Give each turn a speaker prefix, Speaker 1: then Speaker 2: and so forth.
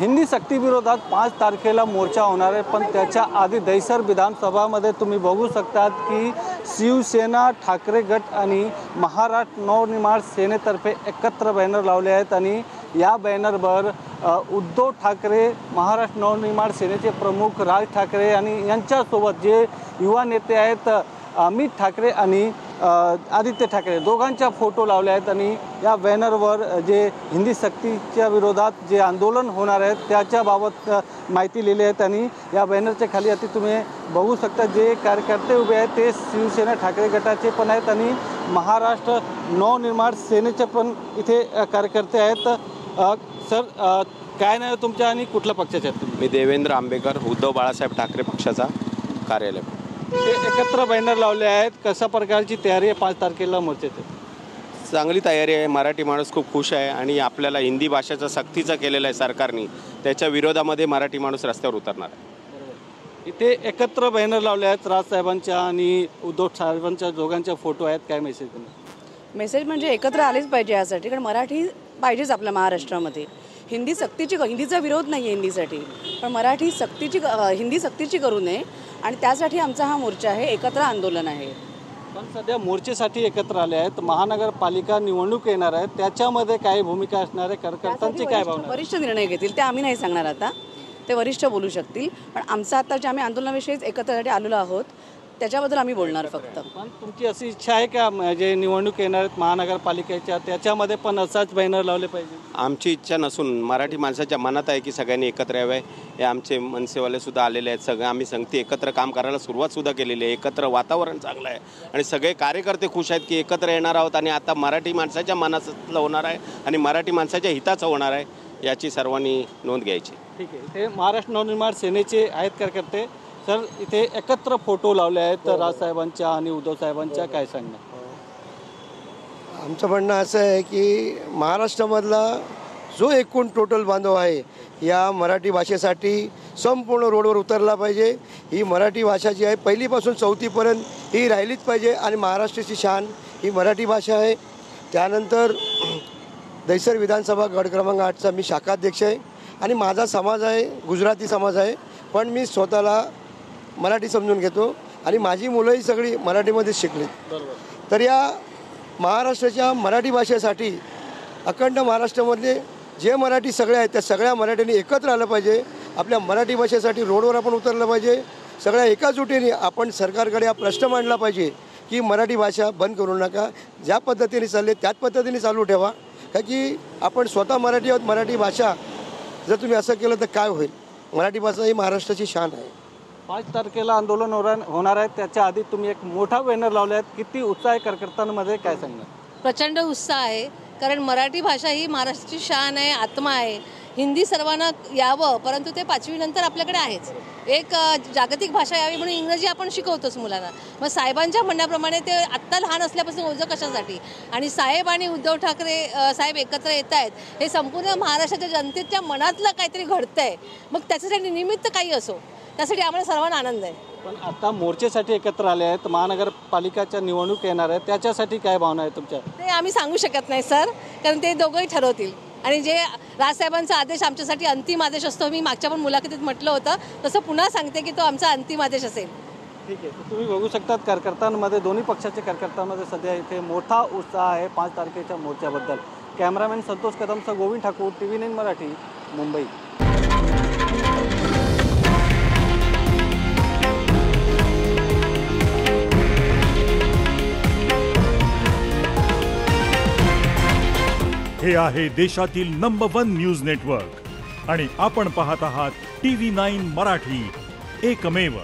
Speaker 1: हिंदी सक्तीविरोधात 5 तारखेला मोर्चा होणार आहे, पण त्याच्या आधी दहिसर विधानसभामध्ये तुम्ही बघू शकतात की शिवसेना, ठाकरे गट आणि महाराष्ट्र नवनिर्माण सेनेतर्फे एकत्र बॅनर लावले आहेत आणि या बॅनरवर उद्धव ठाकरे, महाराष्ट्र नवनिर्माण सेनेचे प्रमुख राज ठाकरे आणि यांच्यासोबत जे युवा नेते आहेत अमित ठाकरे आणि आदित्य ठाकरे दोघांच्या फोटो लावले आहेत आणि या बॅनरवर जे हिंदी सक्तीच्या विरोधात जे आंदोलन होणार आहे त्याच्याबाबत माहिती लिहिली आहे आणि या बॅनरच्या खाली आता तुम्ही बघू शकता जे कार्यकर्ते उभे आहेत ते शिवसेना ठाकरे गटाचे पण आहेत आणि महाराष्ट्र नवनिर्माण सेनेचे पण इथे कार्यकर्ते आहेत। सर काय नाव तुमच्या आणि कुठल्या पक्षाचे आहेत तुम्ही?
Speaker 2: मी देवेंद्र आंबेकर, उद्धव बाळासाहेब ठाकरे पक्षाचा कार्यालय।
Speaker 1: ते एकत्र बॅनर लावले आहेत, कशा प्रकारची तयारी आहे 5 तारखेला मोर्चाची?
Speaker 2: चांगली तयारी आहे, मराठी माणूस खूप खुश आहे आणि आपल्याला हिंदी भाषेचा सक्तीचा केलेला आहे सरकारने, त्याच्या विरोधामध्ये मराठी माणूस रस्त्यावर उतरणार आहे।
Speaker 1: इथे एकत्र बॅनर लावले आहेत राजसाहेबांच्या आणि उद्धव साहेबांच्या दोघांच्या फोटो आहेत, काय मेसेज तुम्ही?
Speaker 3: मेसेज म्हणजे एकत्र आलेच पाहिजे यासाठी, कारण मराठी पाहिजेच आपल्या महाराष्ट्रामध्ये। हिंदीचा विरोध नाही आहे हिंदीसाठी, पण मराठी हिंदी सक्तीची करू नये आणि त्यासाठी आमचा हा मोर्चा आहे, एकत्र आंदोलन आहे।
Speaker 1: पण सध्या मोर्चेसाठी एकत्र आले आहेत, महानगरपालिका निवडणूक येणार आहे, त्याच्यामध्ये काय भूमिका असणार आहे, कार्यकर्त्यांची काय भावना?
Speaker 3: वरिष्ठ निर्णय घेतील, ते आम्ही नाही सांगणार आता, ते वरिष्ठ बोलू शकतील, पण आमचं आता जे आम्ही आंदोलनाविषयीच एकत्रसाठी आलेलो आहोत त्याच्याबद्दल आम्ही बोलणार फक्त।
Speaker 1: पण तुमची अशी इच्छा आहे का जे निवडणूक येणार आहेत महानगरपालिकेच्या त्याच्यामध्ये पण असाच बॅनर लावले पाहिजे?
Speaker 2: आमची इच्छा नसून मराठी माणसाच्या मनात आहे की सगळ्यांनी एकत्र यावे। हे आमचे मनसेवाले सुद्धा आलेले आहेत, सगळे आम्ही संगती एकत्र काम करायला सुरुवात सुद्धा केलेली आहे, एकत्र वातावरण चांगलं आहे आणि सगळे कार्यकर्ते खुश आहेत की एकत्र येणार आहोत आणि आता मराठी माणसाच्या मनातलं होणार आहे आणि मराठी माणसाच्या हिताचं होणार आहे, याची सर्वांनी नोंद घ्यायची।
Speaker 1: ठीक आहे, ते महाराष्ट्र नवनिर्माण सेनेचे आहेत कार्यकर्ते। सर इथे एकत्र फोटो लावले आहेत राजसाहेबांच्या आणि उद्धव साहेबांच्या, काय सांगणार?
Speaker 4: आमचं म्हणणं असं आहे की महाराष्ट्रामधला जो एकूण टोटल बांधव आहे या मराठी भाषेसाठी संपूर्ण रोडवर उतरला पाहिजे। ही मराठी भाषा जी आहे पहिलीपासून चौथीपर्यंत ही राहिलीच पाहिजे आणि महाराष्ट्राची शान ही मराठी भाषा आहे। त्यानंतर दहिसर विधानसभा गट क्रमांक 8चा मी शाखाध्यक्ष आहे आणि माझा समाज आहे गुजराती समाज आहे, पण मी स्वतःला मराठी समजून घेतो आणि माझी मुलंही सगळी मराठीमध्ये शिकली। तर या महाराष्ट्राच्या मराठी भाषेसाठी अखंड महाराष्ट्रामधले जे मराठी सगळे आहेत त्या सगळ्या मराठ्यांनी एकत्र आलं पाहिजे। आपल्या मराठी भाषेसाठी रोडवर आपण उतरलं पाहिजे, सगळ्या एकाजुटीने आपण सरकारकडे हा प्रश्न मांडला पाहिजे की मराठी भाषा बंद करू नका, ज्या पद्धतीने चालले त्याच पद्धतीने चालू ठेवा, का की आपण स्वतः मराठी आहोत। मराठी भाषा जर तुम्ही असं केलं तर काय होईल? मराठी भाषा ही महाराष्ट्राची शान आहे।
Speaker 1: 5 तारखेला आंदोलन होणार आहे, त्याच्या आधी तुम्ही एक मोठा बॅनर लावले आहेत, किती उत्साह आहे कार्यकर्त्यांमध्ये, काय सांगणार?
Speaker 5: प्रचंड उत्साह आहे, कारण मराठी भाषा ही महाराष्ट्राची शान आहे, आत्मा आहे। हिंदी सर्वांना यावं, परंतु ते 5वी नंतर आपल्याकडे आहेच। एक जागतिक भाषा यावी म्हणून इंग्रजी आपण शिकवतोच मुलांना। मग साहेबांच्या म्हणण्याप्रमाणे ते आत्ता लहान असल्यापासून ओझं कशासाठी, आणि साहेब आणि उद्धव ठाकरे साहेब एकत्र येत आहेत, हे संपूर्ण महाराष्ट्राच्या जनतेच्या मनातलं काहीतरी घडतंय। मग त्याच्यासाठी निमित्त काही असो, त्यासाठी आम्हाला सर्वांना आनंद आहे।
Speaker 1: पण आता मोर्चेसाठी एकत्र आले आहेत, महानगरपालिकाच्या निवडणूक येणार आहे, त्याच्यासाठी काय भावना आहे तुमच्या?
Speaker 5: ते आम्ही सांगू शकत नाही सर, कारण ते दोघंही ठरवतील आणि जे राजसाहेबांचा आदेश आमच्यासाठी अंतिम आदेश असतो, मी मागच्या पण मुलाखतीत म्हटलं होतं तसं पुन्हा सांगते की तो आमचा अंतिम आदेश असेल।
Speaker 1: ठीक आहे, तुम्ही बघू शकतात कार्यकर्त्यांमध्ये, दोन्ही पक्षाच्या कार्यकर्त्यांमध्ये सध्या इथे मोठा उत्साह आहे 5 तारखेच्या मोर्चाबद्दल। कॅमेरामॅन संतोष कदमसह गोविंद ठाकूर, TV9 मराठी, मुंबई।
Speaker 6: हे आहे देशातील नंबर 1 न्यूज नेटवर्क आणि आपण पाहत आहात TV9 मराठी, एकमेव।